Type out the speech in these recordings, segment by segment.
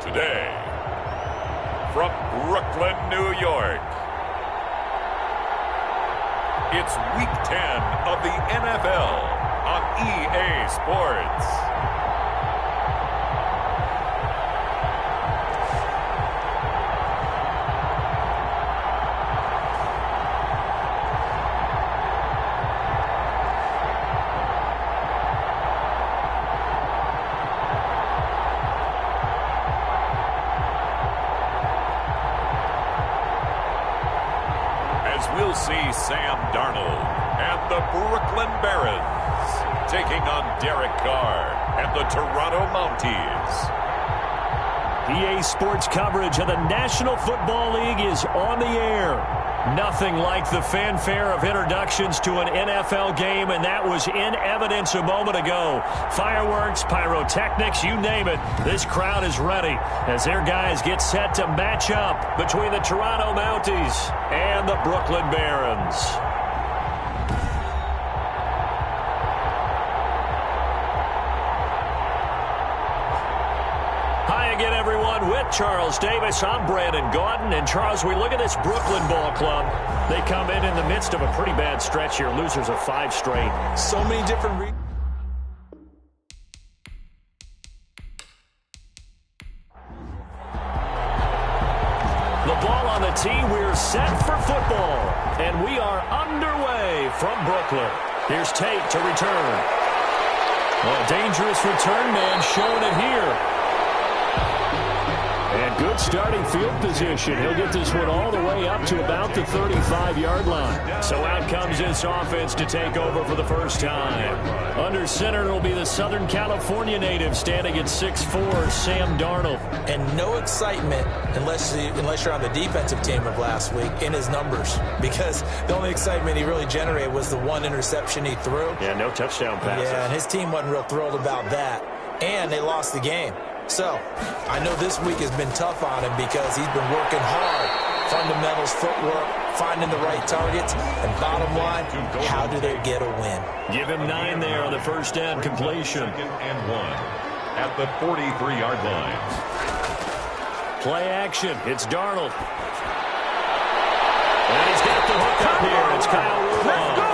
Today, from Brooklyn, New York, it's Week 10 of the NFL on EA Sports. We'll see Sam Darnold and the Brooklyn Barons taking on Derek Carr and the Toronto Mounties. EA Sports coverage of the National Football League is on the air. Nothing like the fanfare of introductions to an NFL game, and that was in evidence a moment ago. Fireworks, pyrotechnics, you name it. This crowd is ready as their guys get set to match up between the Toronto Mounties and the Brooklyn Barons. Again, everyone, with Charles Davis, I'm Brandon Gaudin. And, Charles, we look at this Brooklyn ball club. They come in the midst of a pretty bad stretch here. Losers of 5 straight. So many different The ball on the tee. We're set for football. And we are underway from Brooklyn. Here's Tate to return. Well, dangerous return man showing it here. And good starting field position. He'll get this one all the way up to about the 35-yard line. So out comes this offense to take over for the first time. Under center, it'll be the Southern California native standing at 6'4", Sam Darnold. And no excitement unless you're on the defensive team of last week in his numbers. Because the only excitement he really generated was the one interception he threw. Yeah, no touchdown passes. Yeah, and his team wasn't real thrilled about that. And they lost the game. So, I know this week has been tough on him because he's been working hard. Fundamentals, footwork, finding the right targets, and bottom line, how do they get a win? Give him 9 there on the first down completion. 2nd and 1 at the 43-yard line. Play action. It's Darnold. And he's got the hook up here. It's Kyle Rudolph.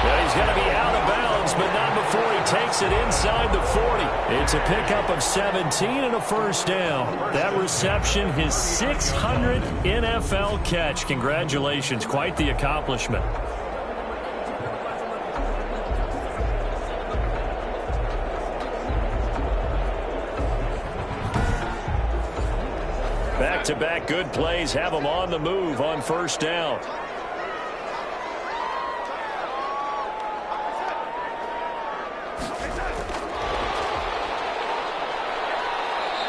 Well, he's going to be out of bounds, but not before he takes it inside the 40. It's a pickup of 17 and a first down. That reception, his 600th NFL catch. Congratulations. Quite the accomplishment. Back-to-back good plays have him on the move on first down.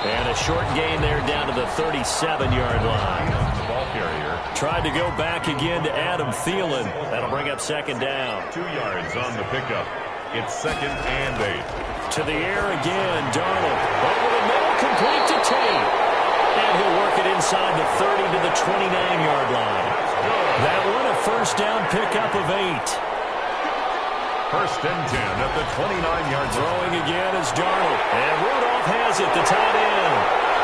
And a short gain there down to the 37-yard line. The ball carrier tried to go back again to Adam Thielen. That'll bring up second down. 2 yards on the pickup. It's 2nd and 8. To the air again, Darnold. Over the middle, complete to Tate. And he'll work it inside the 30 to the 29-yard line. That one a first down pickup of 8. 1st and 10 at the 29-yard line. Throwing again is Darnold. And Rudolph has it, the tight end.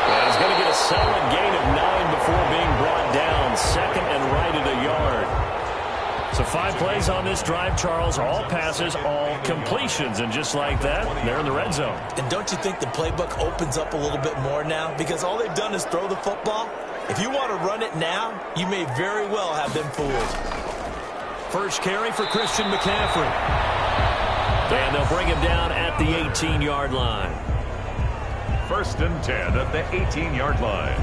Well, he's going to get a solid gain of 9 before being brought down. 2nd and right at a yard. So 5 plays on this drive, Charles. All passes, all completions. And just like that, they're in the red zone. And don't you think the playbook opens up a little bit more now? Because all they've done is throw the football. If you want to run it now, you may very well have them fooled. First carry for Christian McCaffrey. And they'll bring him down at the 18-yard line. 1st and 10 at the 18-yard line.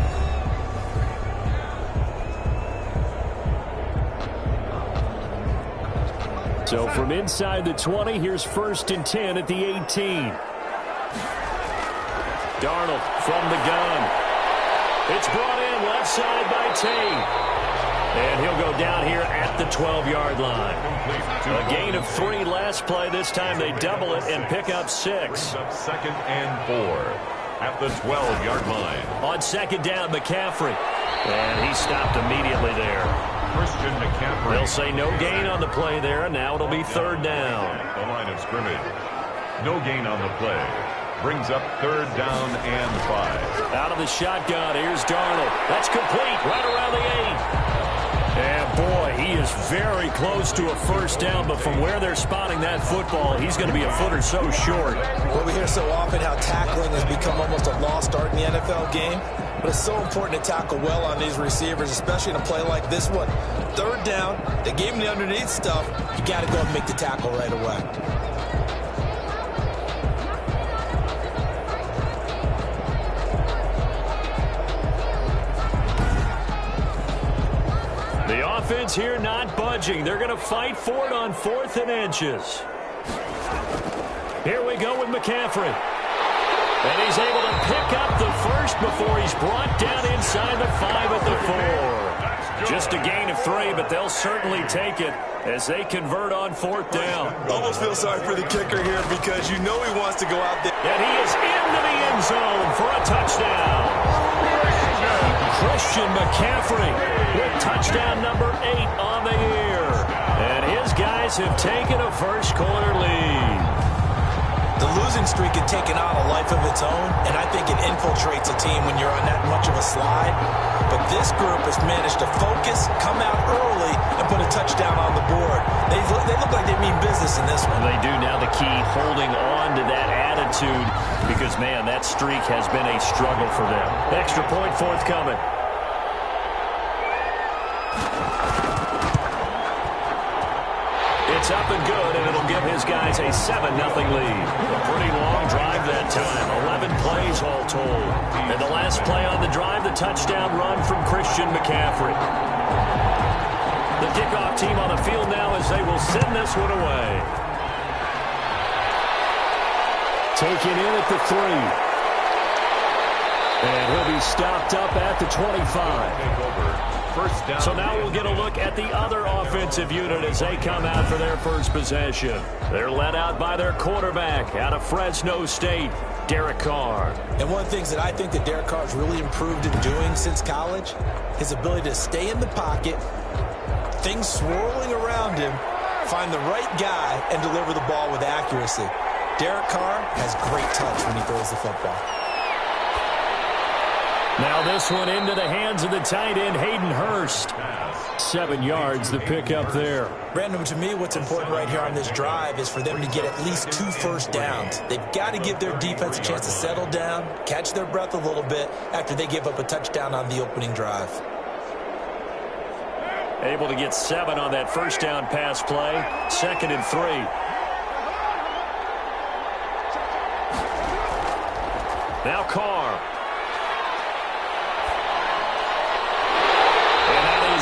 So from inside the 20, here's 1st and 10 at the 18. Darnold from the gun. It's brought in left side by Tate. And he'll go down here at the 12-yard line. A gain of 3 last play. This time they double it and pick up 6. 2nd and 4 at the 12-yard line. On 2nd down, McCaffrey. And he stopped immediately there. Christian McCaffrey. They'll say no gain on the play there. Now it'll be 3rd down. The line of scrimmage. No gain on the play. brings up 3rd down and 5. Out of the shotgun, here's Darnold. That's complete, right around the 8. And boy, he is very close to a first down, but from where they're spotting that football, he's going to be a foot or so short. Well, we hear so often how tackling has become almost a lost art in the NFL game, but it's so important to tackle well on these receivers, especially in a play like this one. 3rd down, they gave him the underneath stuff. You got to go and make the tackle right away. Offense here not budging. They're going to fight for it on 4th and inches. Here we go with McCaffrey. And he's able to pick up the first before he's brought down inside the 5 at the 4. Just a gain of 3, but they'll certainly take it as they convert on 4th down. Almost feel sorry for the kicker here because you know he wants to go out there. And he is into the end zone for a touchdown. Christian McCaffrey with touchdown number 8 on the year. And his guys have taken a first-quarter lead. The losing streak had taken on a life of its own, and I think it infiltrates a team when you're on that much of a slide. But this group has managed to focus, come out early, and put a touchdown on the board. They look like they mean business in this one. They do. Now the key, holding on to that attitude, because, man, that streak has been a struggle for them. Extra point forthcoming. It's up and good, and it'll give his guys a 7-0 lead. A pretty long drive that time. 11 plays all told. And the last play on the drive, the touchdown run from Christian McCaffrey. The kickoff team on the field now as they will send this one away. Taken in at the 3. And he'll be stopped up at the 25. So now we'll get a look at the other offensive unit as they come out for their first possession. They're led out by their quarterback out of Fresno State, Derek Carr. And one of the things that I think that Derek Carr's really improved in doing since college, his ability to stay in the pocket, things swirling around him, find the right guy, and deliver the ball with accuracy. Derek Carr has great touch when he throws the football. Now this one into the hands of the tight end, Hayden Hurst. 7 yards, the pickup there. Brandon, to me, what's important right here on this drive is for them to get at least 2 first downs. They've got to give their defense a chance to settle down, catch their breath a little bit after they give up a touchdown on the opening drive. Able to get 7 on that first down pass play. 2nd and 3. Now Carr.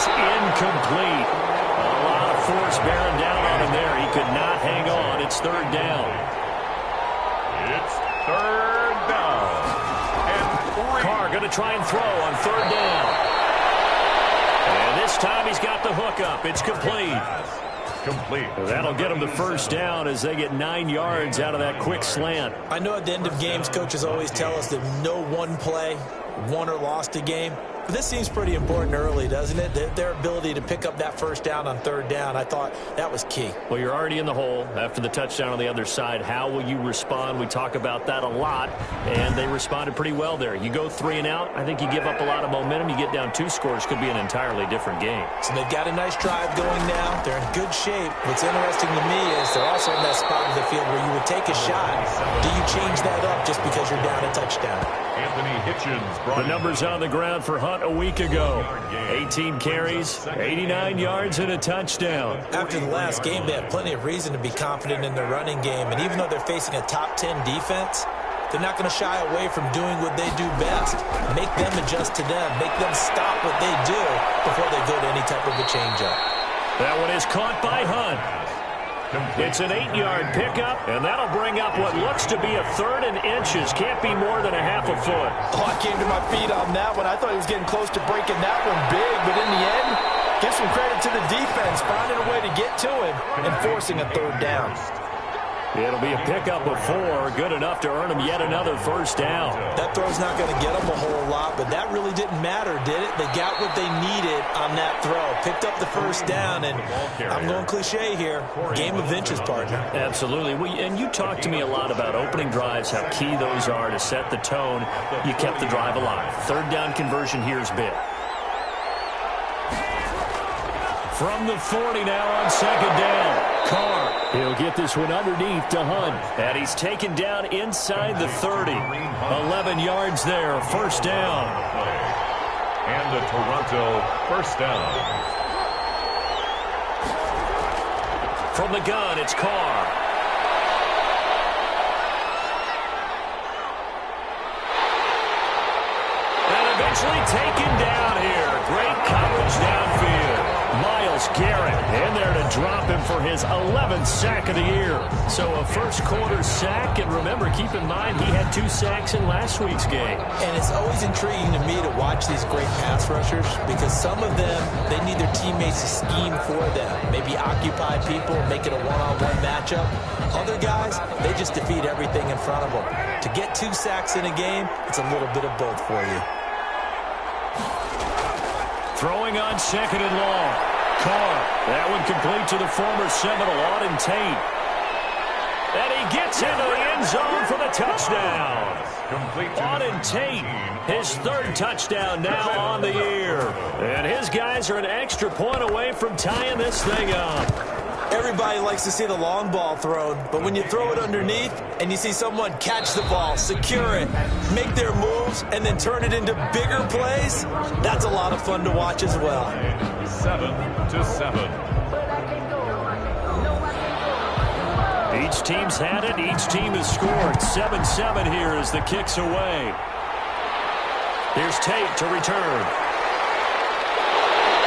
Incomplete. A lot of force bearing down on him there. He could not hang on. It's 3rd down. It's 3rd down. And 3. Carr going to try and throw on 3rd down. And this time he's got the hook up. It's complete. That'll get him the first down as they get 9 yards out of that quick slant. I know at the end of games, coaches always tell us that no one play won or lost a game. But this seems pretty important early, doesn't it? Their ability to pick up that first down on 3rd down, I thought that was key. Well, you're already in the hole after the touchdown on the other side. How will you respond? We talk about that a lot, and they responded pretty well there. You go 3 and out, I think you give up a lot of momentum. You get down 2 scores, could be an entirely different game. So they've got a nice drive going now. They're in good shape. What's interesting to me is they're also in that spot of the field where you would take a shot. Do you change that up just because you're down a touchdown? Anthony Hitchens. The numbers on the ground for Hunt a week ago. 18 carries, 89 yards, and a touchdown. After the last game, they have plenty of reason to be confident in their running game. And even though they're facing a top 10 defense, they're not going to shy away from doing what they do best. Make them adjust to them. Make them stop what they do before they go to any type of a changeup. That one is caught by Hunt. It's an 8-yard pickup, and that'll bring up what looks to be a 3rd and inches. Can't be more than a half a foot. Oh, I came to my feet on that one. I thought he was getting close to breaking that one big, but in the end, give some credit to the defense, finding a way to get to him and forcing a 3rd down. It'll be a pickup of 4, good enough to earn him yet another first down. That throw's not going to get them a whole lot, but that really didn't matter, did it? They got what they needed on that throw. Picked up the first down, and I'm going cliche here. Game of inches, partner. Absolutely. And you talked to me a lot about opening drives, how key those are to set the tone. You kept the drive alive. Third down conversion here is big. From the 40 now on second down. Carr, he'll get this one underneath to Hunt. And he's taken down inside the 30. 11 yards there, first down. And the Toronto first down. From the gun, it's Carr. And eventually taken down here. Great coverage downfield. Myles Garrett in there to drop him for his 11th sack of the year. So a first-quarter sack, and remember, keep in mind, he had 2 sacks in last week's game. And it's always intriguing to me to watch these great pass rushers because some of them, they need their teammates to scheme for them. Maybe occupy people, make it a one-on-one matchup. Other guys, they just defeat everything in front of them. To get 2 sacks in a game, it's a little bit of both for you. Throwing on second and long. Carr, that one complete to the former Seminole, Auden Tate. And he gets into the end zone for the touchdown. Auden Tate, his 3rd touchdown now on the year. And his guys are an extra point away from tying this thing up. Everybody likes to see the long ball thrown, but when you throw it underneath and you see someone catch the ball, secure it, make their moves, and then turn it into bigger plays, that's a lot of fun to watch as well. 7-7. Each team's had it. Each team has scored. 7-7 here as the kick's away. Here's Tate to return.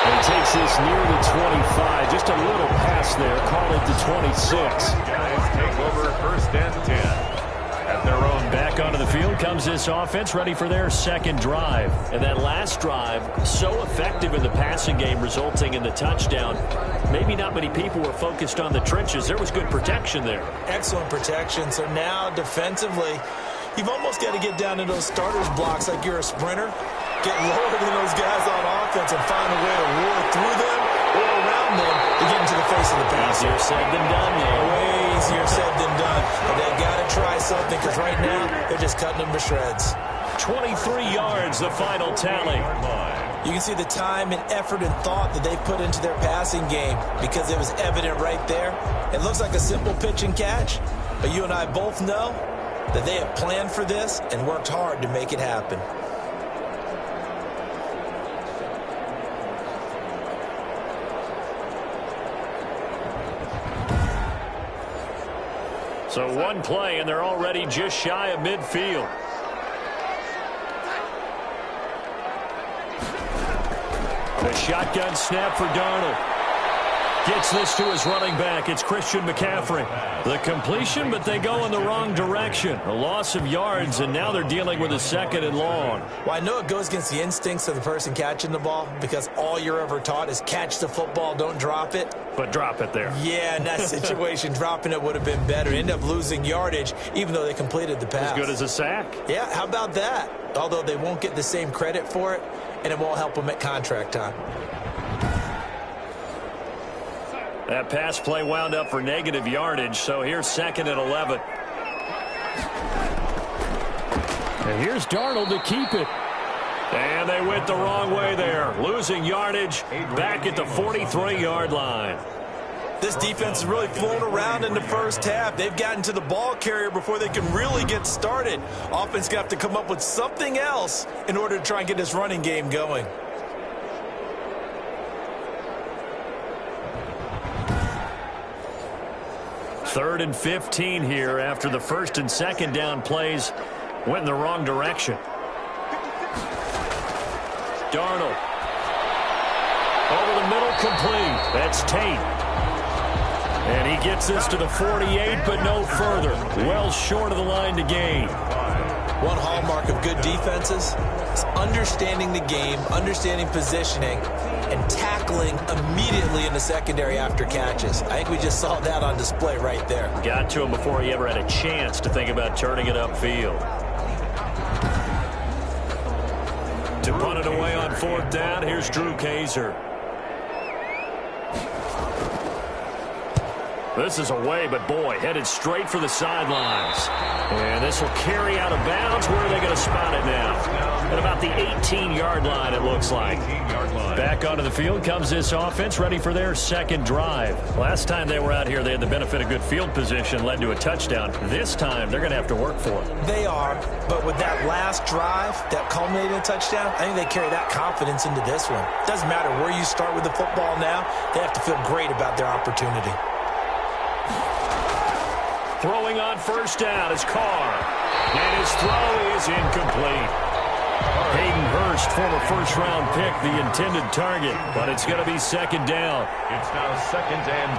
And takes this near the 25. Just a little pass there. Call it the 26. Guys take over first and 10. At their own. Back onto the field comes this offense, ready for their second drive. And that last drive, so effective in the passing game, resulting in the touchdown. Maybe not many people were focused on the trenches. There was good protection there. Excellent protection. So now, defensively, you've almost got to get down to those starters blocks like you're a sprinter. Get lower than those guys on offense and find a way to roar through them or around them to get into the face of the passer. Easier said than done, though. Way easier said than done. But they've got to try something because right now they're just cutting them to shreds. 23 yards, the final tally. You can see the time and effort and thought that they put into their passing game because it was evident right there. It looks like a simple pitch and catch, but you and I both know that they have planned for this and worked hard to make it happen. So one play, and they're already just shy of midfield. The shotgun snap for Darnold. Gets this to his running back. It's Christian McCaffrey. The completion, but they go in the wrong direction. A loss of yards, and now they're dealing with a second and long. Well, I know it goes against the instincts of the person catching the ball because all you're ever taught is catch the football, don't drop it. But drop it there. Yeah, in that situation, dropping it would have been better. End up losing yardage, even though they completed the pass. As good as a sack. Yeah, how about that? Although they won't get the same credit for it, and it won't help them at contract time. That pass play wound up for negative yardage, so here's second and 11. And here's Darnold to keep it. And they went the wrong way there. Losing yardage back at the 43-yard line. This defense has really flown around in the first half. They've gotten to the ball carrier before they can really get started. Offense got to come up with something else in order to try and get this running game going. Third and 15 here after the first and second down plays went in the wrong direction. Darnold. Over the middle, complete. That's Tate. And he gets this to the 48, but no further. Well short of the line to gain. One hallmark of good defenses, It's understanding the game, understanding positioning, and tackling immediately in the secondary after catches. I think we just saw that on display right there. Got to him before he ever had a chance to think about turning it upfield. To punt it away on 4th down, here's Drew Kaiser. This is away, but boy, headed straight for the sidelines. And this will carry out of bounds. Where are they going to spot it now? At about the 18-yard line, it looks like. Back onto the field comes this offense, ready for their second drive. Last time they were out here, they had the benefit of good field position, led to a touchdown. This time, they're going to have to work for it. They are, but with that last drive that culminated in a touchdown, I think they carry that confidence into this one. Doesn't matter where you start with the football now, they have to feel great about their opportunity. Throwing on 1st down is Carr. And his throw is incomplete. Hayden Hurst, former 1st-round pick, the intended target. But it's going to be 2nd down. It's now 2nd and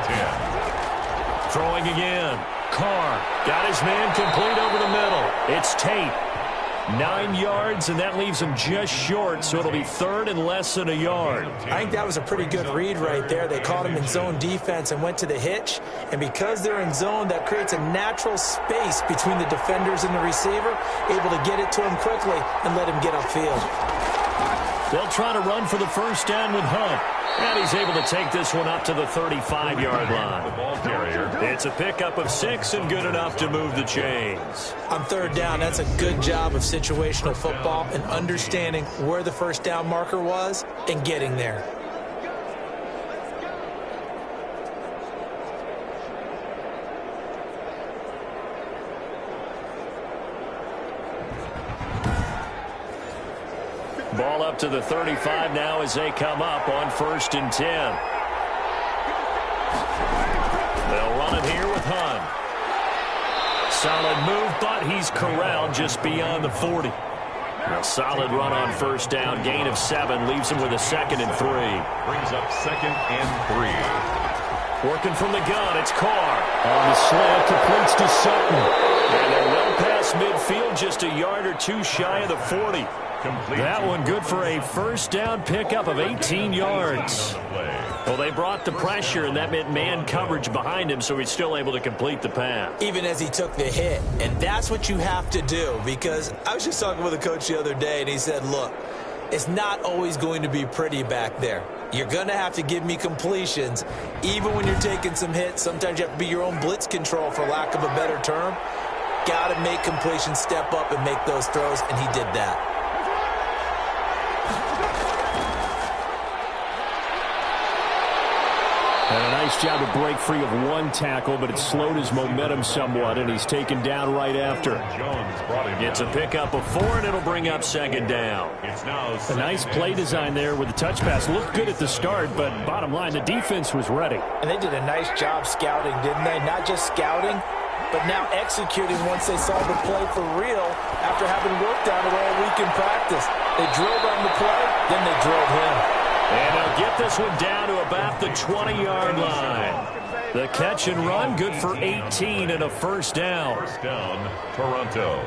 10. Throwing again. Carr got his man complete over the middle. It's Tate. 9 yards, and that leaves him just short, so it'll be 3rd and less than a yard. I think that was a pretty good read right there. They caught him in zone defense and went to the hitch, and because they're in zone, that creates a natural space between the defenders and the receiver, able to get it to him quickly and let him get upfield. They'll try to run for the 1st down with Hunt. And he's able to take this one up to the 35-yard line. The ball carrier. It's a pickup of 6 and good enough to move the chains. On 3rd down, that's a good job of situational football and understanding where the 1st down marker was and getting there. Ball up to the 35 now as they come up on 1st and 10. They'll run it here with Hunt. Solid move, but he's corralled just beyond the 40. A solid run on 1st down. Gain of 7 leaves him with a 2nd and 3. Brings up 2nd and 3. Working from the gun, it's Carr. On the slant, completes to Sutton. And they're well past midfield, just a yard or 2 shy of the 40. That one good for a 1st down pickup of 18 yards. Well, they brought the pressure, and that meant man coverage behind him, so he's still able to complete the pass. Even as he took the hit. And that's what you have to do, because I was just talking with a coach the other day, and he said, look, it's not always going to be pretty back there. You're going to have to give me completions, even when you're taking some hits. Sometimes you have to be your own blitz control, for lack of a better term. Got to make completions, step up, and make those throws, and he did that. And a nice job to break free of 1 tackle, but it slowed his momentum somewhat, and he's taken down right after. It's a pickup of 4, and it'll bring up 2nd down. A nice play design there with the touch pass. Looked good at the start, but bottom line, the defense was ready. And they did a nice job scouting, didn't they? Not just scouting, but now executing once they saw the play for real after having worked on it all week in practice. They drilled on the play, then they drilled him. And they'll get this one down to about the 20-yard line. The catch and run, good for 18 and a 1st down. 1st down, Toronto.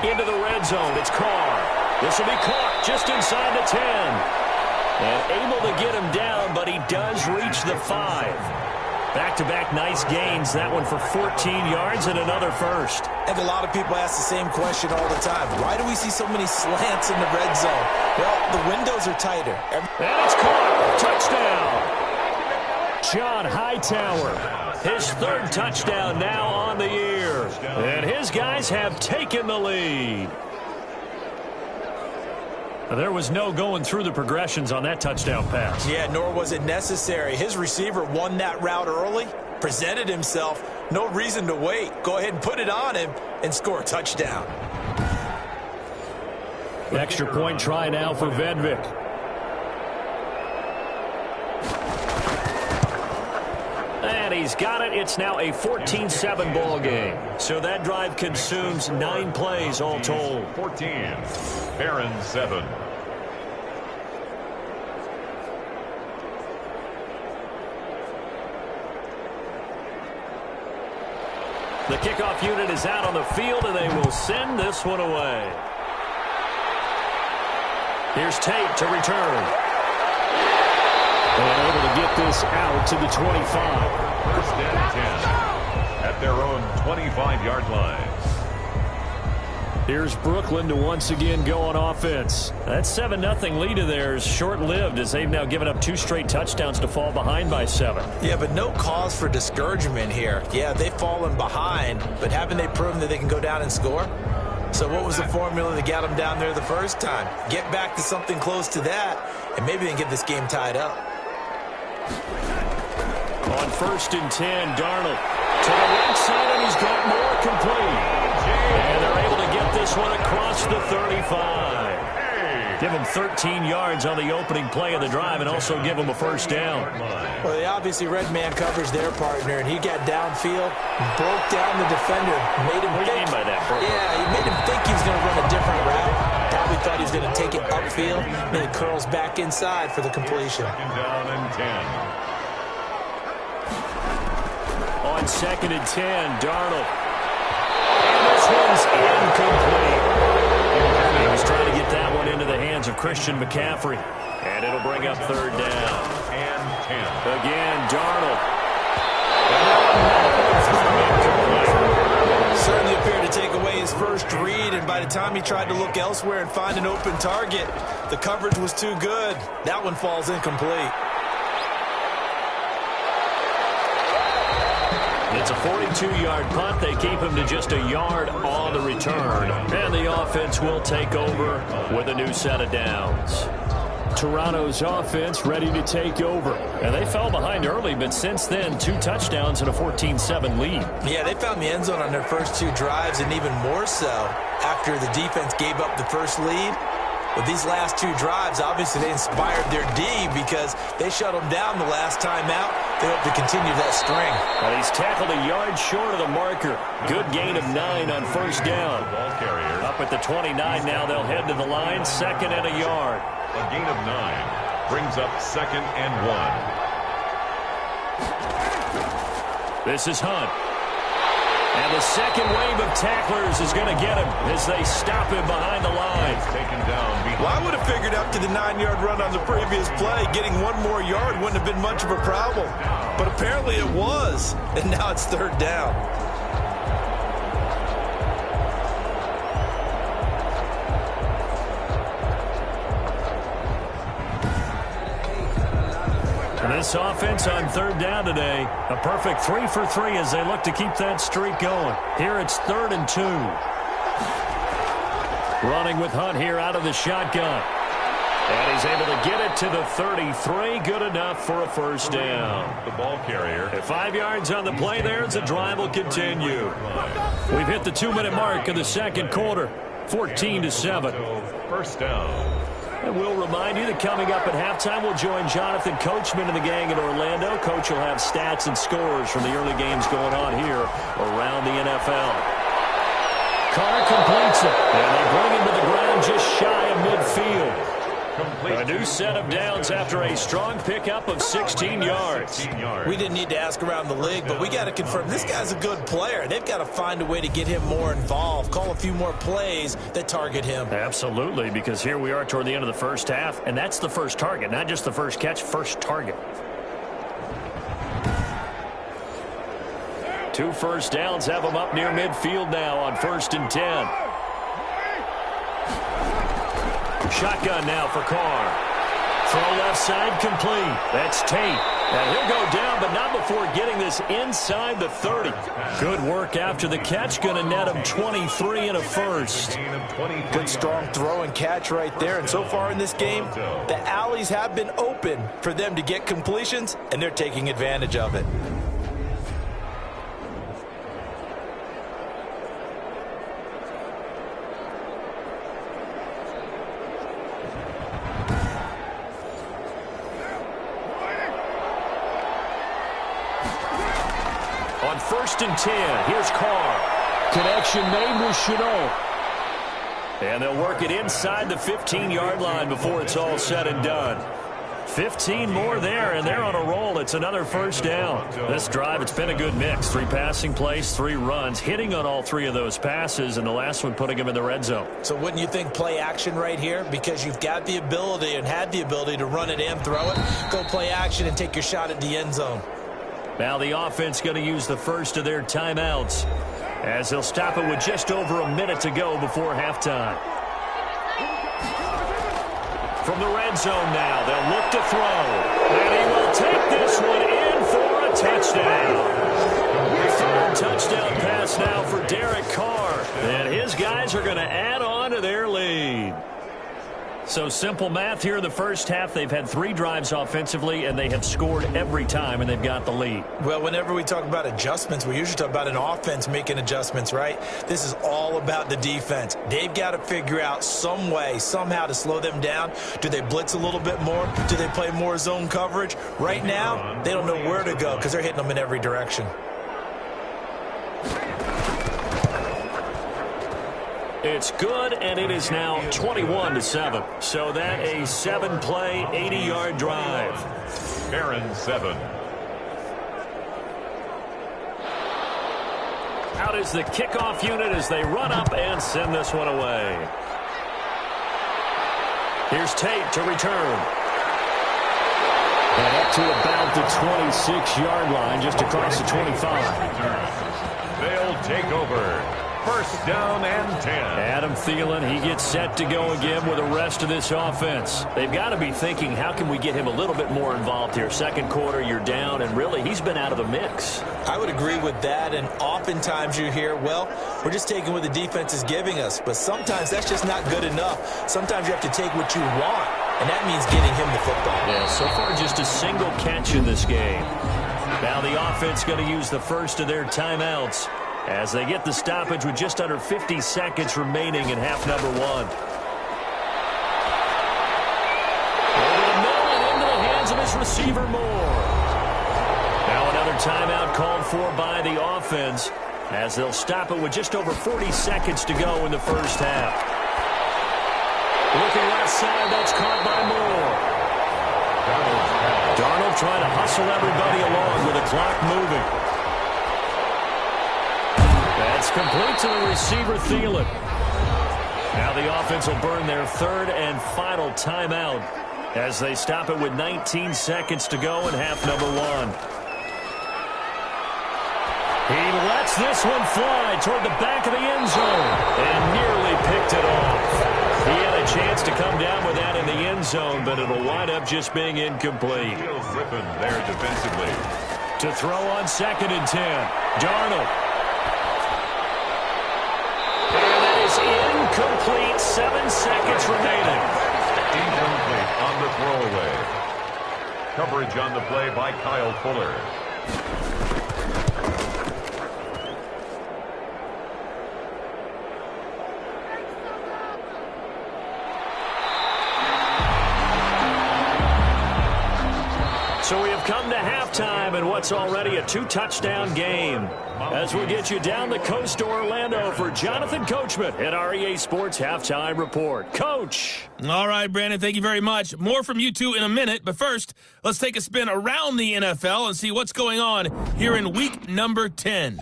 Into the red zone, it's Carr. This will be caught just inside the 10. And able to get him down, but he does reach the 5. Back-to-back nice gains. That one for 14 yards and another 1st. I think a lot of people ask the same question all the time. Why do we see so many slants in the red zone? Well, the windows are tighter. And it's caught. Touchdown. John Hightower. His 3rd touchdown now on the year. And his guys have taken the lead. There was no going through the progressions on that touchdown pass. Yeah, nor was it necessary. His receiver won that route early, presented himself. No reason to wait. Go ahead and put it on him and score a touchdown. Extra point try now for Vedvik. And he's got it. It's now a 14-7 ball game. So that drive consumes 9 plays all told. 14, Barron 7. The kickoff unit is out on the field, and they will send this one away. Here's Tate to return. And able to get this out to the 25. First and 10 at their own 25-yard line. Here's Brooklyn to once again go on offense. That 7-0 lead of theirs short-lived as they've now given up 2 straight touchdowns to fall behind by 7. Yeah, but no cause for discouragement here. Yeah, they've fallen behind, but haven't they proven that they can go down and score? So what was the formula that got them down there the first time? Get back to something close to that, and maybe they can get this game tied up. On 1st and 10, Darnold to the right side, and he's got more complete. And they're able to get this one across the 35. Give him 13 yards on the opening play of the drive and also give him a first down. Well, they obviously red man covers their partner, and he got downfield, broke down the defender, made him What do you mean by that, Bert? Yeah, he made him think he was going to run a different route. Probably thought he was going to take it upfield, and then it curls back inside for the completion. Down and 10. On 2nd and 10, Darnold. And this one's incomplete. He was trying to get that one into the hands of Christian McCaffrey. And it'll bring up 3rd down. And 10. Again, Darnold. Certainly appeared to take away his first read, and by the time he tried to look elsewhere and find an open target, the coverage was too good. That one falls incomplete. It's a 42-yard punt. They keep him to just a yard on the return. And the offense will take over with a new set of downs. Toronto's offense ready to take over. And they fell behind early, but since then, 2 touchdowns and a 14-7 lead. Yeah, they found the end zone on their first 2 drives, and even more so after the defense gave up the first lead. With these last 2 drives, obviously they inspired their D because they shut them down the last time out. They hope to continue that string. And he's tackled a yard short of the marker. Good gain of 9 on first down. Ball carrier. Up at the 29 now, they'll head to the line, 2nd and a yard. A gain of 9 brings up 2nd and 1. This is Hunt. And the second wave of tacklers is going to get him as they stop him behind the line. He's taken down. Well, I would have figured after the 9-yard run on the previous play, getting 1 more yard wouldn't have been much of a problem. But apparently it was, and now it's 3rd down. This offense on 3rd down today, a perfect 3 for 3 as they look to keep that streak going. Here it's 3rd and 2. Running with Hunt here out of the shotgun. And he's able to get it to the 33. Good enough for a first down. The ball carrier. At 5 yards on the play there as the drive will continue. We've hit the 2-minute mark of the 2nd quarter. 14-7. First down. And we'll remind you that coming up at halftime, we'll join Jonathan Coachman and the gang in Orlando. Coach will have stats and scores from the early games going on here around the NFL. Carr completes it, and they bring him to the ground just shy of midfield. A new set of downs after a strong pickup of 16 yards. We didn't need to ask around the league, but we got to confirm this guy's a good player. They've got to find a way to get him more involved, call a few more plays that target him. Absolutely, because here we are toward the end of the first half, and that's the first target, not just the first catch, first target. 2 first downs have them up near midfield now on 1st and 10. Shotgun now for Carr. Throw left side complete. That's Tate. And he'll go down, but not before getting this inside the 30. Good work after the catch. Going to net him 23 and a first. Good strong throw and catch right there. And so far in this game, the alleys have been open for them to get completions, and they're taking advantage of it. 1st and 10. Here's Carr. Connection made with Chenault. And they'll work it inside the 15-yard line before it's all said and done. 15 more there, and they're on a roll. It's another 1st down. This drive, it's been a good mix. 3 passing plays, 3 runs, hitting on all 3 of those passes, and the last one putting them in the red zone. So wouldn't you think play action right here? Because you've got the ability and had the ability to run it and throw it. Go play action and take your shot at the end zone. Now the offense going to use the first of their timeouts as they'll stop it with just over a minute to go before halftime. From the red zone now, they'll look to throw. And he will take this one in for a touchdown. Third touchdown pass now for Derek Carr. And his guys are going to add on to their lead. So simple math here in the first half. They've had 3 drives offensively, and they have scored every time, and they've got the lead. Well, whenever we talk about adjustments, we usually talk about an offense making adjustments, right? This is all about the defense. They've got to figure out some way, somehow to slow them down. Do they blitz a little bit more? Do they play more zone coverage? Right now, they don't know where to go because they're hitting them in every direction. It's good, and it is now 21-7. So that a 7-play, 80-yard drive. Aaron 7. Out is the kickoff unit as they run up and send this one away. Here's Tate to return. And up to about the 26-yard line, just across the 25. They'll take over. 1st down and 10. Adam Thielen, he gets set to go again with the rest of this offense. They've got to be thinking, how can we get him a little bit more involved here? Second quarter, you're down, and really, he's been out of the mix. I would agree with that, and oftentimes you hear, well, we're just taking what the defense is giving us. But sometimes that's just not good enough. Sometimes you have to take what you want, and that means getting him the football. Yeah, so far just a single catch in this game. Now the offense going to use the first of their timeouts as they get the stoppage with just under 50 seconds remaining in half number 1. Over the middle and into the hands of his receiver Moore. Now another timeout called for by the offense as they'll stop it with just over 40 seconds to go in the first half. Looking left side, that's caught by Moore. Darnold trying to hustle everybody along with the clock moving. That's complete to the receiver, Thielen. Now the offense will burn their 3rd and final timeout as they stop it with 19 seconds to go in half number 1. He lets this one fly toward the back of the end zone and nearly picked it off. He had a chance to come down with that in the end zone, but it'll wind up just being incomplete. Still ripping there defensively. To throw on 2nd and 10. Darnold. Incomplete, 7 seconds remaining. Incomplete on the throwaway. Coverage on the play by Kyle Fuller. So we have come to halftime in what's already a 2-touchdown game. As we get you down the coast to Orlando for Jonathan Coachman at our EA Sports Halftime Report. Coach. All right, Brandon, thank you very much. More from you two in a minute, but first, let's take a spin around the NFL and see what's going on here in week number 10.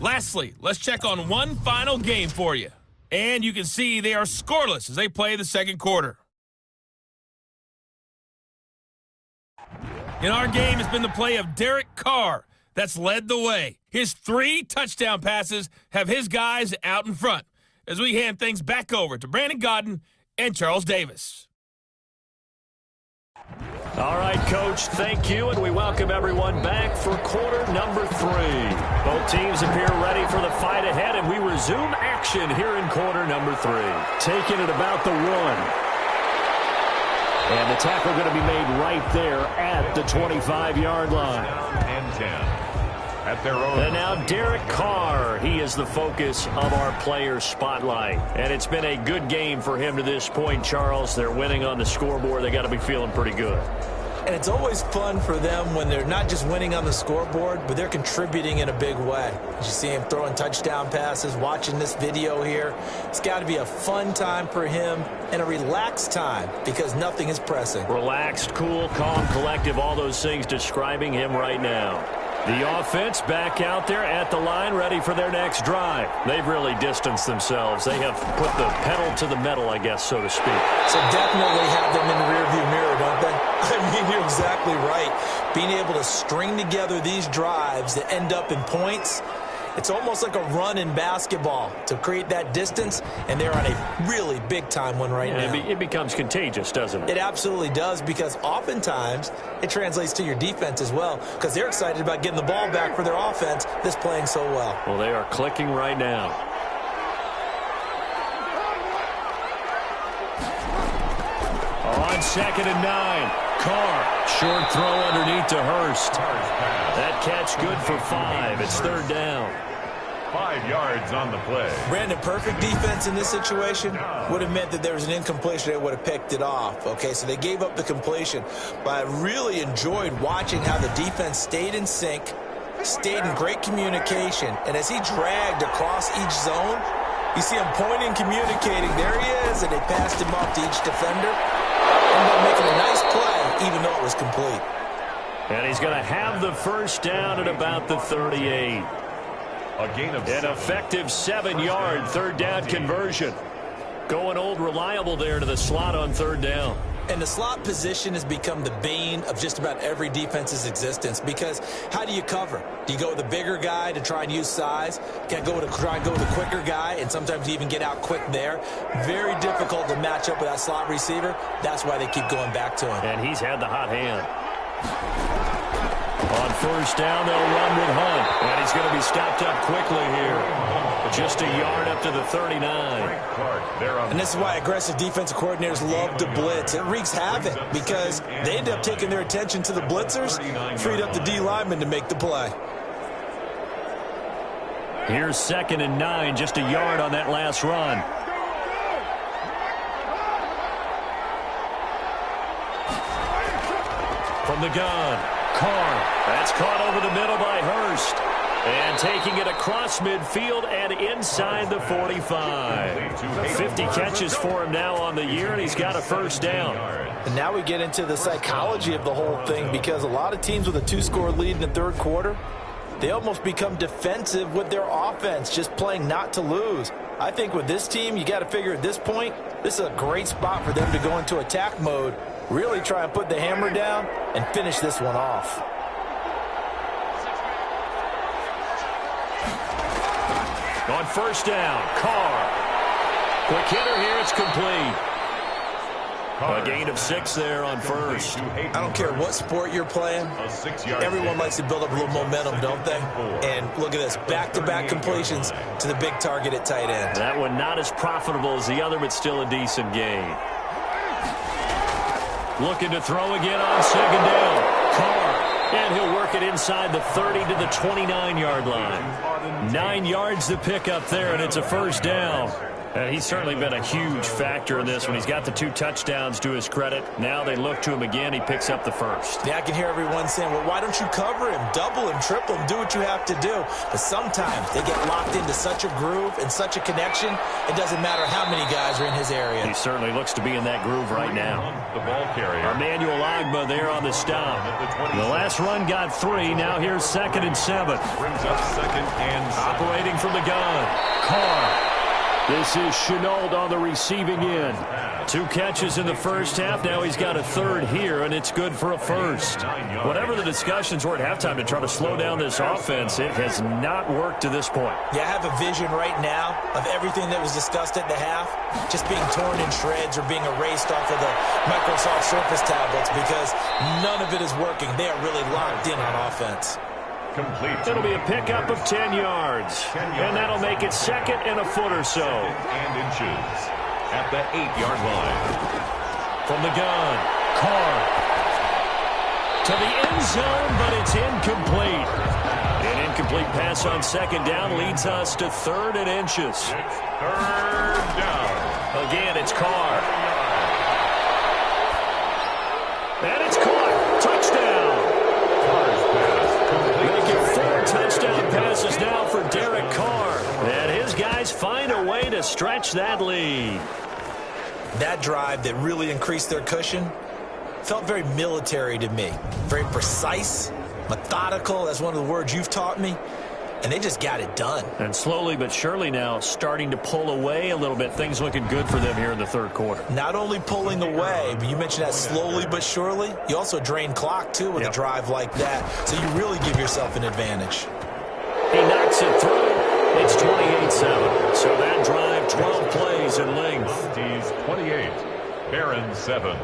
Lastly, let's check on one final game for you. And you can see they are scoreless as they play the second quarter. In our game has been the play of Derek Carr that's led the way. His 3 touchdown passes have his guys out in front as we hand things back over to Brandon Godden and Charles Davis. All right, Coach, thank you, and we welcome everyone back for quarter number 3. Both teams appear ready for the fight ahead, and we resume action here in quarter number 3. Taking it about the 1. And the tackle going to be made right there at the 25-yard line. And 10. At their own. And now Derek Carr. He is the focus of our player spotlight. And it's been a good game for him to this point, Charles. They're winning on the scoreboard. They got to be feeling pretty good. And it's always fun for them when they're not just winning on the scoreboard, but they're contributing in a big way. You see him throwing touchdown passes, watching this video here. It's got to be a fun time for him and a relaxed time because nothing is pressing. Relaxed, cool, calm, collective, all those things describing him right now. The offense back out there at the line, ready for their next drive. They've really distanced themselves. They have put the pedal to the metal, I guess, so to speak. So definitely have them in the rearview mirror, don't they? I mean, you're exactly right. Being able to string together these drives that end up in points, it's almost like a run in basketball to create that distance, and they're on a really big-time one right now. It becomes contagious, doesn't it? It absolutely does, because oftentimes it translates to your defense as well, because they're excited about getting the ball back for their offense that's playing so well. Well, they are clicking right now. On 2nd and 9, Carr, short throw underneath to Hurst. That catch good for 5. It's 3rd down. 5 yards on the play. Brandon, perfect defense in this situation would have meant that there was an incompletion that would have picked it off. Okay, so they gave up the completion. But I really enjoyed watching how the defense stayed in sync, stayed in great communication. And as he dragged across each zone, you see him pointing, communicating. There he is, and they passed him off to each defender. Ended up making a nice play, even though it was complete. And he's going to have the first down at about the 38. A gain of an effective 7-yard 3rd down conversion. Going old reliable there to the slot on 3rd down. And the slot position has become the bane of just about every defense's existence, because how do you cover? Do you go with a bigger guy to try and use size? Can't go with try and go with a quicker guy, and sometimes you even get out quick there. Very difficult to match up with that slot receiver. That's why they keep going back to him. And he's had the hot hand. On 1st down, they'll run with Hunt. And he's going to be stopped up quickly here. Just a yard up to the 39. And this is why aggressive defensive coordinators love to blitz. It wreaks havoc because they end up taking their attention to the blitzers, freed up the D lineman to make the play. Here's 2nd and 9, just a yard on that last run. From the gun, Carr. That's caught over the middle by Hurst. And taking it across midfield and inside the 45. 50 catches for him now on the year, and he's got a 1st down. And now we get into the psychology of the whole thing, because a lot of teams with a 2-score lead in the 3rd quarter, they almost become defensive with their offense, just playing not to lose. I think with this team, you got to figure at this point, this is a great spot for them to go into attack mode, really try and put the hammer down and finish this one off. On 1st down, Carr. Quick hitter here, it's complete. A gain of 6 there on 1st. I don't care what sport you're playing. Everyone likes to build up a little momentum, don't they? And look at this, back-to-back completions to the big target at tight end. That one not as profitable as the other, but still a decent gain. Looking to throw again on 2nd down. Carr. And he'll work it inside the 30 to the 29-yard line. 9 yards to pick up there, and it's a 1st down. He's certainly been a huge factor in this one. He's got the 2 touchdowns to his credit. Now they look to him again. He picks up the 1st. Yeah, I can hear everyone saying, well, why don't you cover him, double him, triple him, do what you have to do. But sometimes they get locked into such a groove and such a connection, it doesn't matter how many guys are in his area. He certainly looks to be in that groove right now. The ball carrier. Emmanuel Agba there on the stop. The last run got 3. Now here's 2nd and 7. Brings up 2nd and 7. Operating from the gun. Carr. This is Chenault on the receiving end. 2 catches in the 1st half. Now he's got a 3rd here, and it's good for a 1st. Whatever the discussions were at halftime to try to slow down this offense, it has not worked to this point. Yeah, I have a vision right now of everything that was discussed at the half just being torn in shreds or being erased off of the Microsoft Surface tablets, because none of it is working. They are really locked in on offense. Complete. It'll be a pickup of 10 yards. And that'll make it 2nd and a foot or so. 2 and inches at the 8-yard line. From the gun, Carr. To the end zone, but it's incomplete. An incomplete pass on second down leads us to 3rd and inches. It's 3rd down. Again, it's Carr. And it's caught. Touchdown. Making 4 touchdown passes now for Derek Carr. And his guys find a way to stretch that lead. That drive that really increased their cushion felt very military to me. Very precise, methodical. That's one of the words you've taught me. And they just got it done. And slowly but surely now starting to pull away a little bit. Things looking good for them here in the 3rd quarter. Not only pulling away, but you mentioned that slowly but surely. You also drain clock, too, with a drive like that. So you really give yourself an advantage. He knocks it through. It's 28-7. So that drive, 12 plays in length. Mounties 28, Barons 7.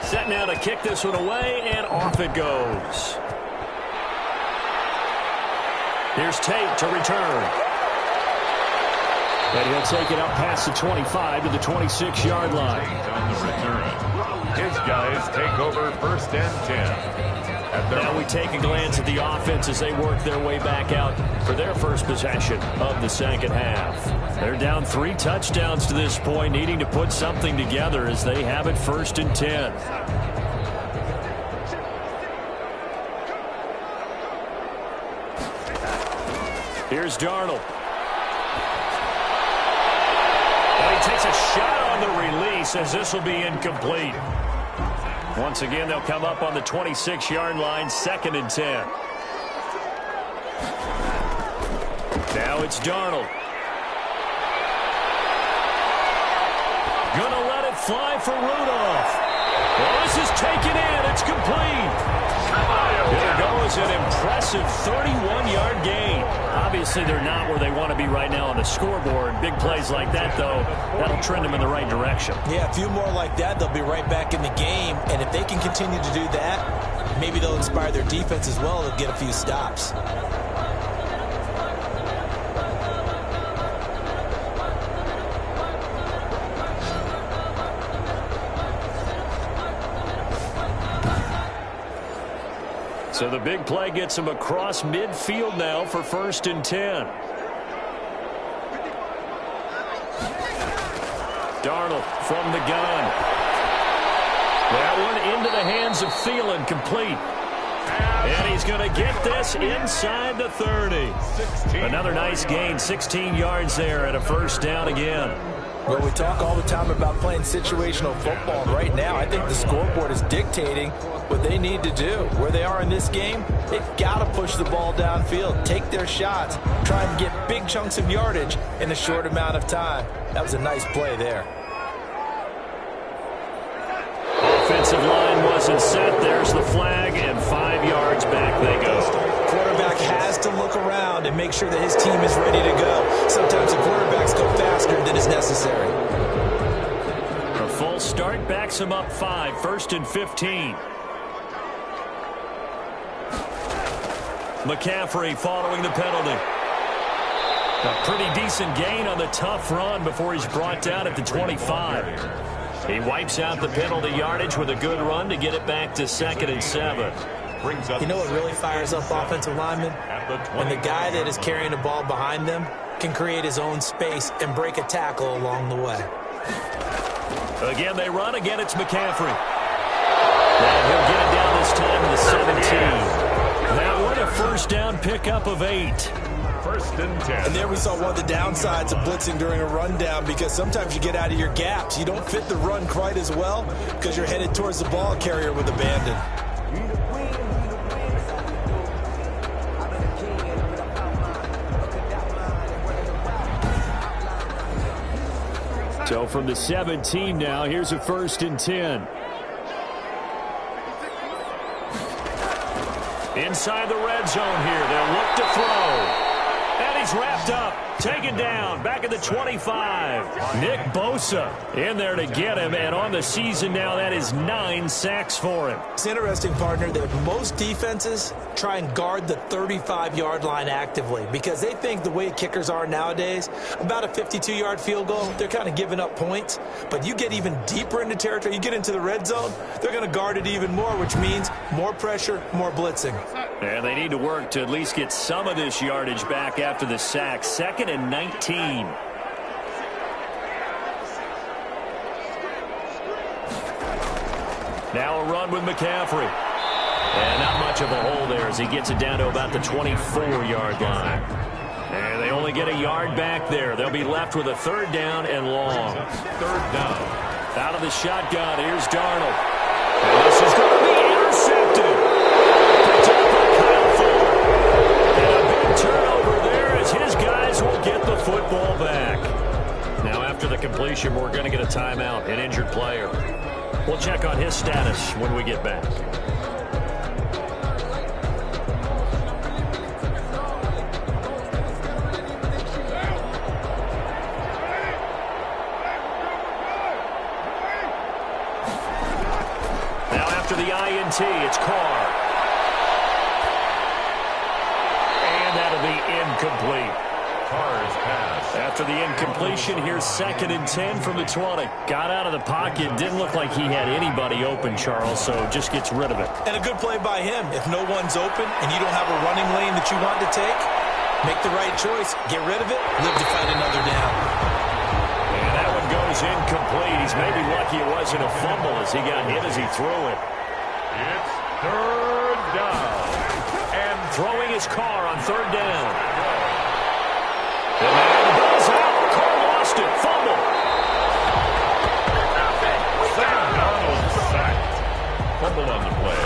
Set now to kick this one away, and off it goes. Here's Tate to return. And he'll take it up past the 25 to the 26-yard line. Tate on the return. His guys take over 1st and 10. Now we take a glance at the offense as they work their way back out for their first possession of the 2nd half. They're down 3 touchdowns to this point, needing to put something together as they have it 1st and 10. Here's Darnold. And he takes a shot on the release as this will be incomplete. Once again, they'll come up on the 26-yard line, 2nd and 10. Now it's Darnold. Gonna let it fly for Rudolph. Well, this is taken in. It's complete. There goes an impressive 31-yard gain. Obviously, they're not where they want to be right now on the scoreboard. Big plays like that, though, that'll trend them in the right direction. Yeah, a few more like that, they'll be right back in the game. And if they can continue to do that, maybe they'll inspire their defense as well. They'll get a few stops. So the big play gets him across midfield now for 1st and 10. Darnold from the gun. That one into the hands of Thielen, complete. And he's going to get this inside the 30. Another nice gain, 16 yards there and a 1st down again. Well, we talk all the time about playing situational football, and right now I think the scoreboard is dictating what they need to do. Where they are in this game, they've got to push the ball downfield, take their shots, try and get big chunks of yardage in a short amount of time. That was a nice play there. Offensive line wasn't set. There's the flag, and 5 yards back they go. Quarterback has to look around and make sure that his team is ready to go. Sometimes the quarterbacks go faster than is necessary. A full start backs him up 5, 1st and 15. McCaffrey following the penalty. A pretty decent gain on the tough run before he's brought down at the 25. He wipes out the penalty yardage with a good run to get it back to 2nd and 7. You know what really fires up offensive linemen? When the guy that is carrying the ball behind them can create his own space and break a tackle along the way. Again, they run. Again, it's McCaffrey. And he'll get it down this time to the 17. That one, a 1st down pickup of 8. 1st and 10. And there we saw one of the downsides of blitzing during a rundown, because sometimes you get out of your gaps. You don't fit the run quite as well because you're headed towards the ball carrier with abandon. So from the 17 now, here's a 1st and 10. Inside the red zone here, they'll look to throw. And he's is wrapped up. Taken down. Back at the 25. Nick Bosa in there to get him. And on the season now, that is 9 sacks for him. It's interesting, partner, that most defenses try and guard the 35-yard line actively because they think the way kickers are nowadays, about a 52-yard field goal, they're kind of giving up points. But you get even deeper into territory, you get into the red zone, they're going to guard it even more, which means more pressure, more blitzing. And they need to work to at least get some of this yardage back after the sack. 2nd and 19. Now a run with McCaffrey. And not much of a hole there as he gets it down to about the 24-yard line. And they only get a yard back there. They'll be left with a 3rd down and long. 3rd down. Out of the shotgun, here's Darnold. And this is going to be intercepted. Picked up by Kyle Fuller. And a big turnover there as his guys will get the football back. Now after the completion, we're going to get a timeout, an injured player. We'll check on his status when we get back. The INT, it's Carr. And that'll be incomplete. Carr's pass. After the incompletion, here's 2nd and 10 from the 20. Got out of the pocket. Didn't look like he had anybody open, Charles, so just gets rid of it. And a good play by him. If no one's open and you don't have a running lane that you want to take, make the right choice. Get rid of it. Live to fight another down. And that one goes incomplete. He's maybe lucky it wasn't a fumble as he got hit as he threw it. It's 3rd down. And throwing his Carr on 3rd down. And the ball's out. Carr lost it. Fumble. Sam Darnold sacked. Fumble on the play.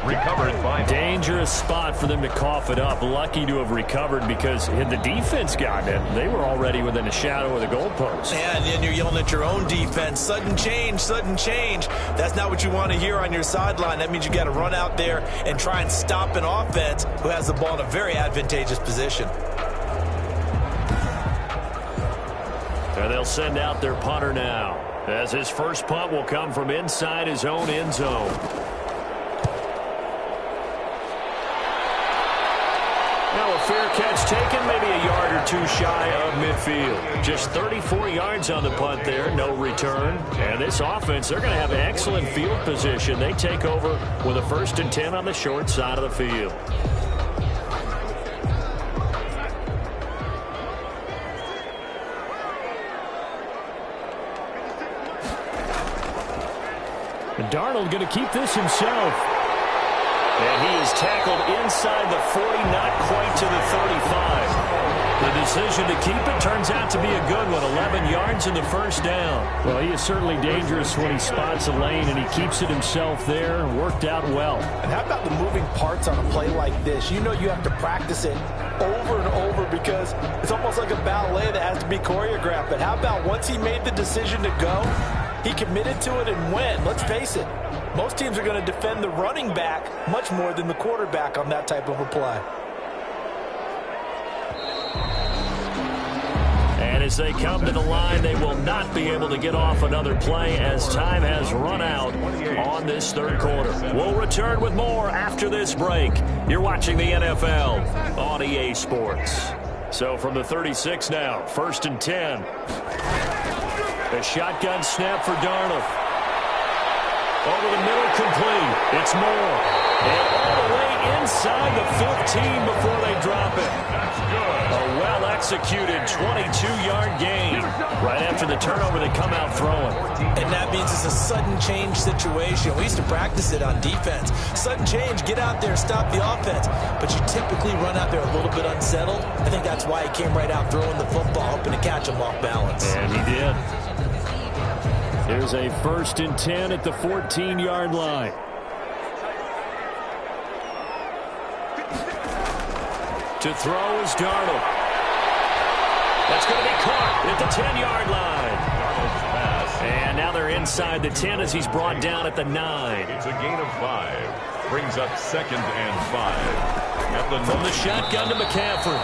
Recovered by... Dangerous spot for them to cough it up. Lucky to have recovered because had the defense gotten it, they were already within a shadow of the goalpost. Yeah, and then you're yelling at your own defense. Sudden change, sudden change. That's not what you want to hear on your sideline. That means you got to run out there and try and stop an offense who has the ball in a very advantageous position. And they'll send out their punter now, as his first punt will come from inside his own end zone. Now a fair catch taken, maybe a yard or two shy of midfield. Just 34 yards on the punt there, no return. And this offense, they're going to have excellent field position. They take over with a 1st and 10 on the short side of the field. And Darnold going to keep this himself. And he is tackled inside the 40, not quite to the 35. The decision to keep it turns out to be a good one. 11 yards in the 1st down. Well, he is certainly dangerous when he spots a lane, and he keeps it himself there. Worked out well. And how about the moving parts on a play like this? You know you have to practice it over and over because it's almost like a ballet that has to be choreographed. But how about once he made the decision to go, he committed to it and went. Let's face it. Most teams are going to defend the running back much more than the quarterback on that type of a play. And as they come to the line, they will not be able to get off another play as time has run out on this 3rd quarter. We'll return with more after this break. You're watching the NFL on EA Sports. So from the 36 now, 1st and 10. A shotgun snap for Darnold. Over the middle, complete. It's Moore. And all the way inside the 15 before they drop it. That's good. A well-executed 22-yard gain. Right after the turnover, they come out throwing. And that means it's a sudden change situation. We used to practice it on defense. Sudden change, get out there, stop the offense. But you typically run out there a little bit unsettled. I think that's why he came right out throwing the football, hoping to catch him off balance. And he did. Here's a 1st and 10 at the 14-yard line. To throw is Darnold. That's going to be caught at the 10-yard line. Darnold's pass. And now they're inside the 10 as he's brought down at the 9. It's a gain of 5. Brings up 2nd and 5. From the shotgun to McCaffrey.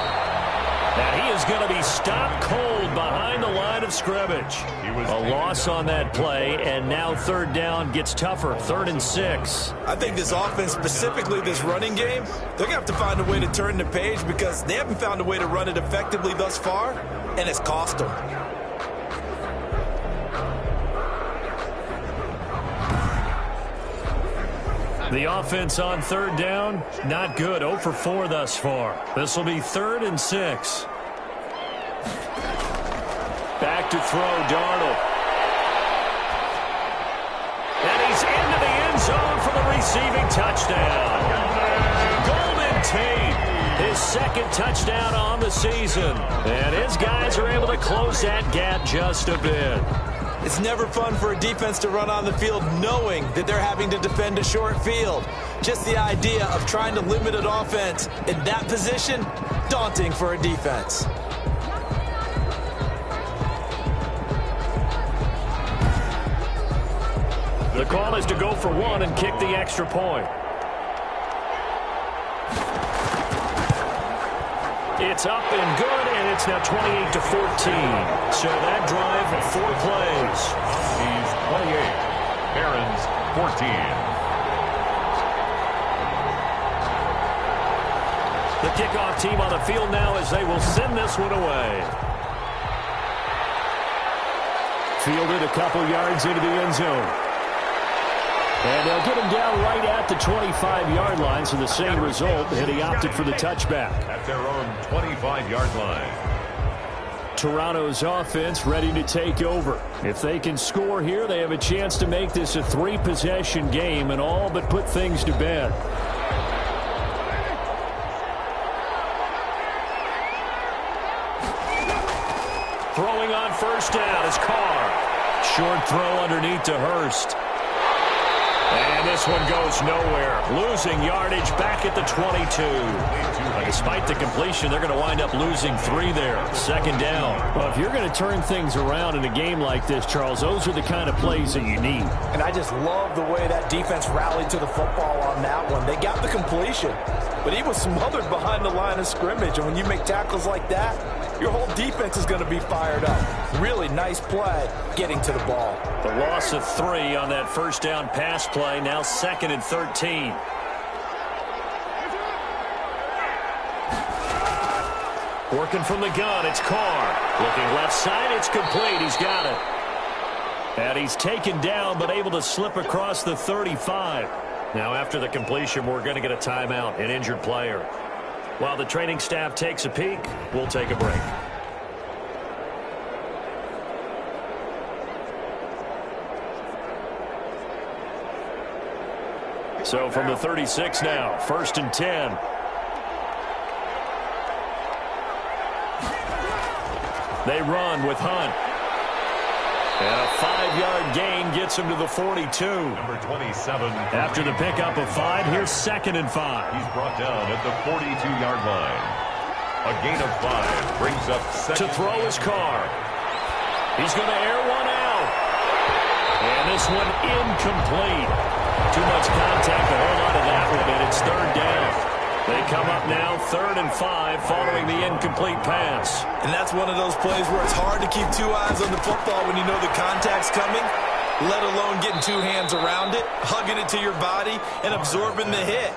And he is going to be stopped cold behind the line of scrimmage. A loss on that play, and now third down gets tougher, 3rd and 6. I think this offense, specifically this running game, they're going to have to find a way to turn the page because they haven't found a way to run it effectively thus far, and it's cost them. The offense on third down, not good. 0 for 4 thus far. This will be 3rd and 6. Back to throw, Darnold. And he's into the end zone for the receiving touchdown. Golden Tate, his 2nd touchdown on the season. And his guys are able to close that gap just a bit. It's never fun for a defense to run on the field knowing that they're having to defend a short field. Just the idea of trying to limit an offense in that position, daunting for a defense. The call is to go for 1 and kick the extra point. It's up and good, and it's now 28-14. So that drive, 4 plays. He's 28. Barron's 14. The kickoff team on the field now as they will send this one away. Fielded a couple yards into the end zone. And they'll get him down right at the 25-yard line, so the same result, and he opted for the touchback. At their own 25-yard line. Toronto's offense ready to take over. If they can score here, they have a chance to make this a 3-possession game and all but put things to bed. Throwing on first down is Carr. Short throw underneath to Hurst. And this one goes nowhere. Losing yardage back at the 22. But despite the completion, they're going to wind up losing 3 there. 2nd down. Well, if you're going to turn things around in a game like this, Charles, those are the kind of plays that you need. And I just love the way that defense rallied to the football on that one. They got the completion, but he was smothered behind the line of scrimmage. And when you make tackles like that, your whole defense is going to be fired up. Really nice play getting to the ball. The loss of 3 on that first down pass play. Now 2nd and 13. Working from the gun, it's Carr. Looking left side, it's complete. He's got it. And he's taken down, but able to slip across the 35. Now after the completion, we're going to get a timeout, an injured player. While the training staff takes a peek, we'll take a break. So from the 36 now, 1st and 10. They run with Hunt. And a 5-yard gain gets him to the 42. Number 27. After the pickup of 5, here's 2nd and 5. He's brought down at the 42-yard line. A gain of 5 brings up 2nd. To throw his Carr. He's going to air one out. And this one incomplete. Too much contact to hold on to that one, and it's 3rd down. They come up now 3rd and 5 following the incomplete pass. And that's one of those plays where it's hard to keep 2 eyes on the football when you know the contact's coming, let alone getting 2 hands around it, hugging it to your body, and absorbing the hit.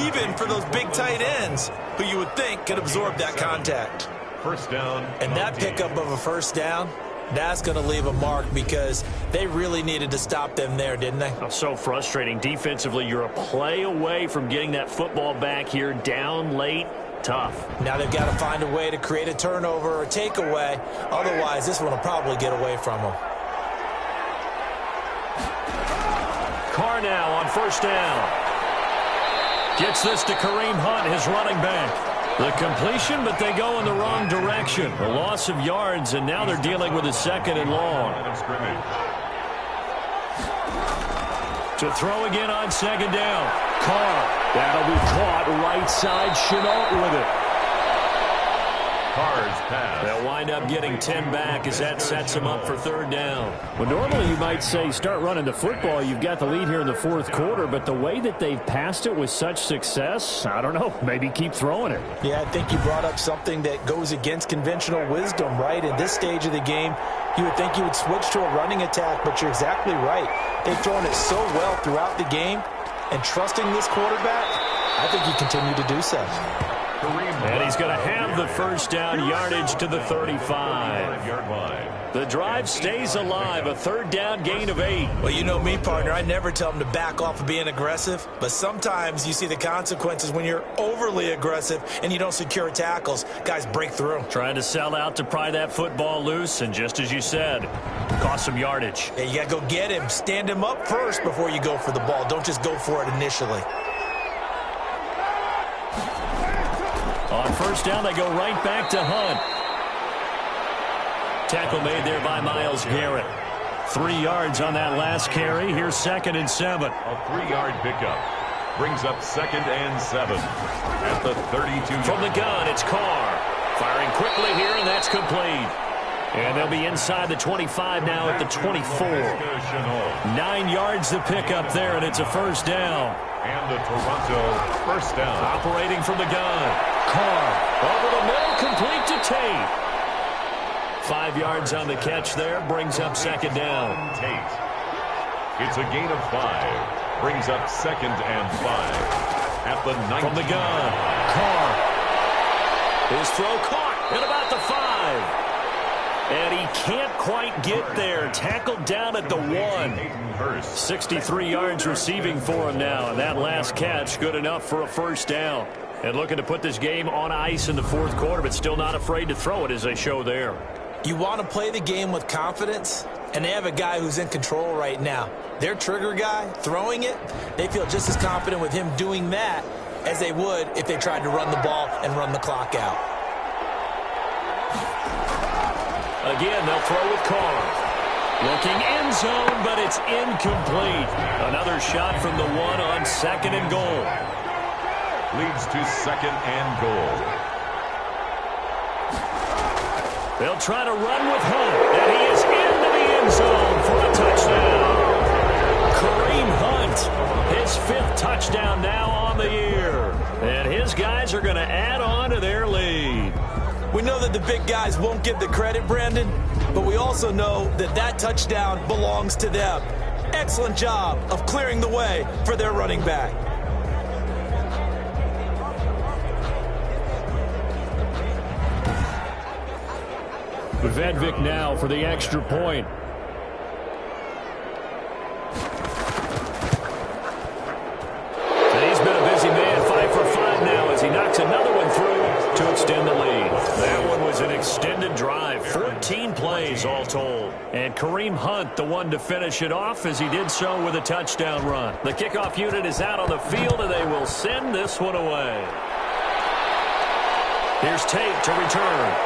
Even for those big tight ends who you would think could absorb that contact. 1st down. And that pickup of a 1st down, that's going to leave a mark because they really needed to stop them there, didn't they? So frustrating. Defensively, you're a play away from getting that football back here down late. Tough. Now they've got to find a way to create a turnover or takeaway. Otherwise, this one will probably get away from them. Carr now on 1st down. Gets this to Kareem Hunt, his running back. The completion, but they go in the wrong direction. A loss of yards, and now they're dealing with a 2nd and long. To throw again on 2nd down. Carr. That'll be caught right side. Chenault with it. Carr yards pass. They'll wind up getting 10 back as that sets them up for third down. Well, normally you might say start running the football. You've got the lead here in the fourth quarter, but the way that they've passed it with such success, I don't know, maybe keep throwing it. Yeah, I think you brought up something that goes against conventional wisdom, right? In this stage of the game, you would think you would switch to a running attack, but you're exactly right. They've thrown it so well throughout the game, and trusting this quarterback, I think you continue to do so. And he's going to have the first down, yardage to the 35. The drive stays alive, a third down gain of 8. Well, you know me, partner. I never tell them to back off of being aggressive, but sometimes you see the consequences when you're overly aggressive and you don't secure tackles. Guys break through. Trying to sell out to pry that football loose, and just as you said, cost some yardage. Yeah, you got to go get him. Stand him up first before you go for the ball. Don't just go for it initially. On first down, they go right back to Hunt. Tackle made there by Myles Garrett. 3 yards on that last carry. Here's 2nd and 7. A 3-yard pickup brings up 2nd and 7 at the 32. From the gun, it's Carr. Firing quickly here, and that's complete. And they'll be inside the 25 now at the 24. 9 yards to pick up there, and it's a first down. And the Toronto first down. Operating from the gun. Carr over the middle, complete to Tate. 5 yards on the catch there, brings up 2nd down. Tate. It's a gain of 5. Brings up 2nd and 5 at the 19. From the gun, Carr. His throw caught at about the 5. And he can't quite get there. Tackled down at the 1. 63 yards receiving for him now. And that last catch, good enough for a first down. And looking to put this game on ice in the fourth quarter, but still not afraid to throw it as they show there. You want to play the game with confidence, and they have a guy who's in control right now. Their trigger guy, throwing it, they feel just as confident with him doing that as they would if they tried to run the ball and run the clock out. Again, they'll throw with Carr. Looking end zone, but it's incomplete. Another shot from the 1 on 2nd and goal. Leads to 2nd and goal. They'll try to run with Hunt, and he is into the end zone for a touchdown. Kareem Hunt, his 5th touchdown now on the year. And his guys are going to add on to their lead. We know that the big guys won't get the credit, Brandon, but we also know that that touchdown belongs to them. Excellent job of clearing the way for their running back. Vedvik now for the extra point. And he's been a busy man, 5 for 5 now as he knocks another one through to extend the lead. That one was an extended drive, 14 plays all told. And Kareem Hunt, the one to finish it off as he did so with a touchdown run. The kickoff unit is out on the field, and they will send this one away. Here's Tate to return.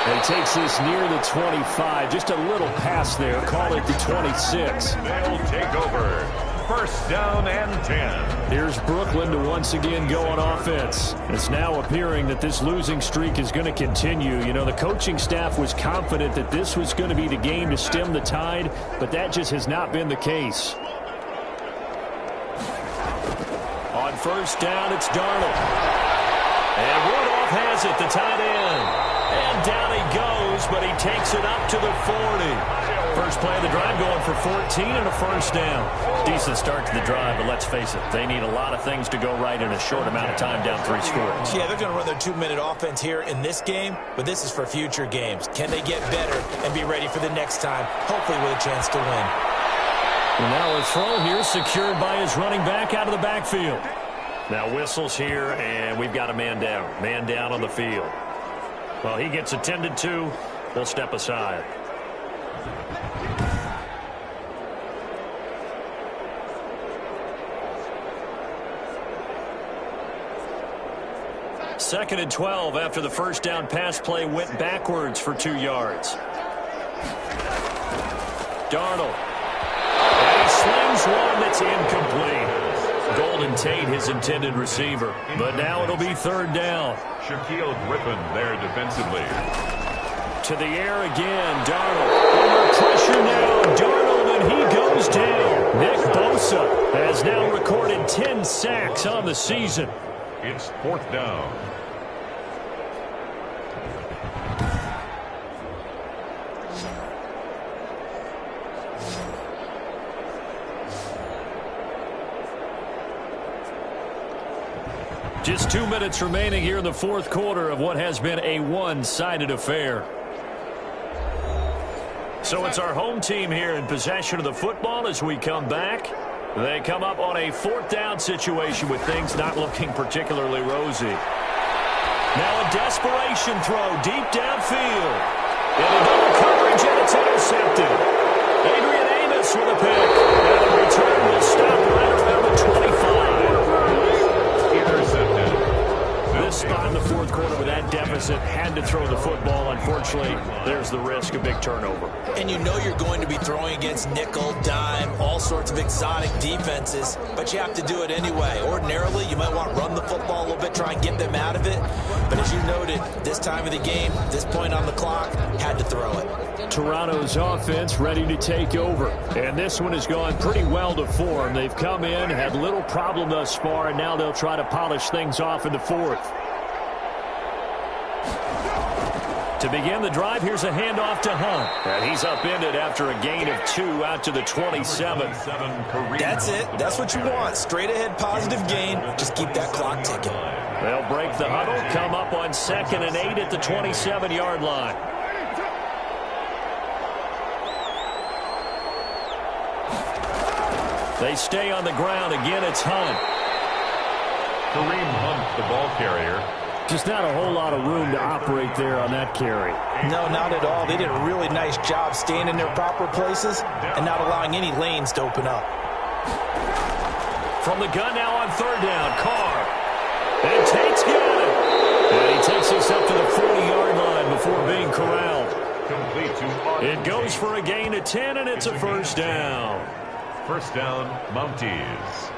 And he takes this near the 25. Just a little pass there. Call it the 26. They'll take over. First down and 10. Here's Brooklyn to once again go on offense. It's now appearing that this losing streak is going to continue. You know, the coaching staff was confident that this was going to be the game to stem the tide, but that just has not been the case. On first down, it's Darnold. And Rudolph has it, the tight end. And down he goes, but he takes it up to the 40. First play of the drive going for 14 and a first down. Decent start to the drive, but let's face it, they need a lot of things to go right in a short amount of time down 3 scores. Yeah, they're going to run their 2-minute offense here in this game, but this is for future games. Can they get better and be ready for the next time, hopefully with a chance to win? And now a throw here secured by his running back out of the backfield. Now whistles here, and we've got a man down. Man down on the field. Well, he gets attended to. They'll step aside. Second and 12 after the first down pass play went backwards for 2 yards. Darnold. And he slings one that's incomplete. Golden Tate, his intended receiver. But now it'll be third down. Shaquille Griffin there defensively. To the air again, Darnold. Under pressure now, Darnold, and he goes down. Nick Bosa has now recorded 10 sacks on the season. It's fourth down. Just 2 minutes remaining here in the fourth quarter of what has been a one-sided affair. So it's our home team here in possession of the football as we come back. They come up on a fourth down situation with things not looking particularly rosy. Now a desperation throw deep downfield. Into double coverage, and it's intercepted. Adrian Amos with a pick. And the return will stop right around the 25. This spot in the fourth quarter with that deficit, had to throw the football. Unfortunately, there's the risk of big turnover. And you know you're going to be throwing against nickel, dime, all sorts of exotic defenses, but you have to do it anyway. Ordinarily, you might want to run the football a little bit, try and get them out of it. But as you noted, this time of the game, this point on the clock, had to throw it. Toronto's offense ready to take over. And this one has gone pretty well to form. They've come in, had little problem thus far, and now they'll try to polish things off in the fourth. To begin the drive, here's a handoff to Hunt. And he's upended after a gain of 2 out to the 27. That's it. That's what you want. Straight ahead positive gain. Just keep that clock ticking. They'll break the huddle, come up on 2nd and 8 at the 27-yard line. They stay on the ground. Again, it's Hunt. Kareem Hunt, the ball carrier. Just not a whole lot of room to operate there on that carry. No, not at all. They did a really nice job staying in their proper places and not allowing any lanes to open up. From the gun now on third down, Carr. And Tate's got it. And he takes us up to the 40-yard line before being corralled. It goes for a gain of 10, and it's a first down. First down, Mounties.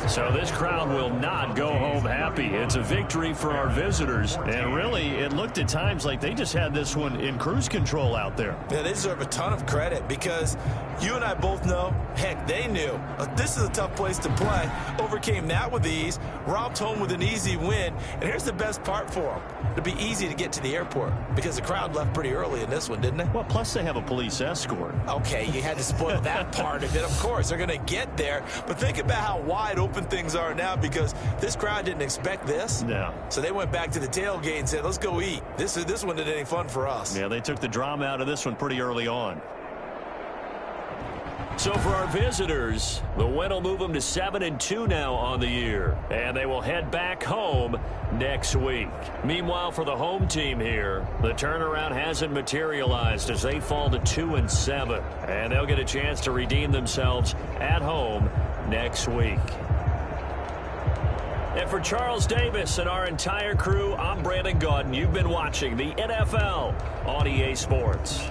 So this crowd will not go home happy. It's a victory for our visitors. And really, it looked at times like they just had this one in cruise control out there. Yeah, they deserve a ton of credit because you and I both know, heck, they knew. This is a tough place to play. Overcame that with ease. Romped home with an easy win. And here's the best part for them. It'll be easy to get to the airport because the crowd left pretty early in this one, didn't they? Well, plus they have a police escort. Okay, you had to spoil that part of it. Of course, they're going to get there. But think about how wide open things are now because this crowd didn't expect this. No. So they went back to the tailgate and said, let's go eat. This one isn't any fun for us. Yeah, they took the drama out of this one pretty early on. So for our visitors, the win will move them to 7-2 now on the year. And they will head back home next week. Meanwhile, for the home team here, the turnaround hasn't materialized as they fall to 2-7. And they'll get a chance to redeem themselves at home next week. And for Charles Davis and our entire crew, I'm Brandon Gaudin. You've been watching the NFL on EA Sports.